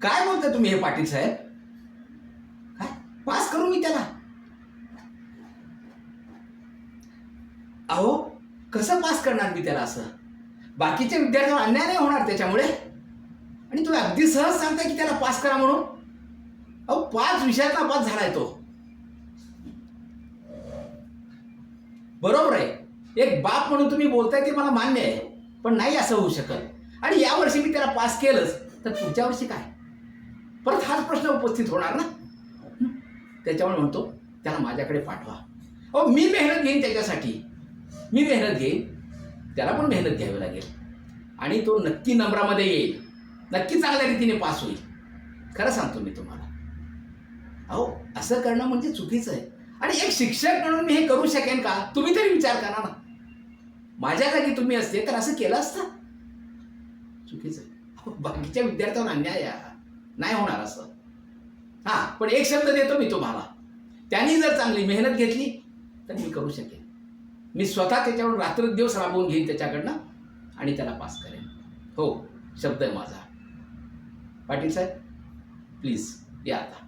काय बोलताय तुम्ही हे पाटील साहेब? काय पास करू मी त्याला? अहो कसं पास करणार मी त्याला? असं बाकीच्या विद्यार्थ्यांवर अन्याय नाही होणार त्याच्यामुळे? आणि तुम्ही अगदी सहज सांगताय की त्याला पास करा म्हणून? अहो 5 विषयातला पास झालाय तो. बरोबर आहे, एक बाप म्हणून तुम्ही बोलताय ते मला मान्य आहे, पण नाही असं होऊ शकत. आणि या वर्षी मी त्याला पास केलंच तर पुढच्या वर्षी काय? परत हाच प्रश्न उपस्थित होणार ना. त्याच्यामुळे म्हणतो त्याला माझ्याकडे पाठवा. अहो मी मेहनत घेईन त्याच्यासाठी, मी मेहनत घेईन, त्याला पण मेहनत घ्यावी लागेल आणि तो नक्की नंबरामध्ये येईल, नक्की चांगल्या रीतीने पास होईल. खरं सांगतो मी तुम्हाला. अहो असं करणं म्हणजे चुकीचं आहे. आणि एक शिक्षक म्हणून मी हे करू शकेन का? तुम्ही तरी विचार करा ना. माझ्या जागी तुम्ही असते तर असं केलं असतं? चुकीचं आहे. बाकीच्या विद्यार्थ्यांना अन्याय नाही होणार असं. हां, पण एक शब्द देतो मी तुम्हाला, त्यांनी जर चांगली मेहनत घेतली तर मी करू शकेन. मी स्वतः त्याच्यावर रात्रदिवस राबवून घेईन त्याच्याकडनं आणि त्याला पास करेन. हो, शब्द आहे माझा. पाटील साहेब प्लीज या आता.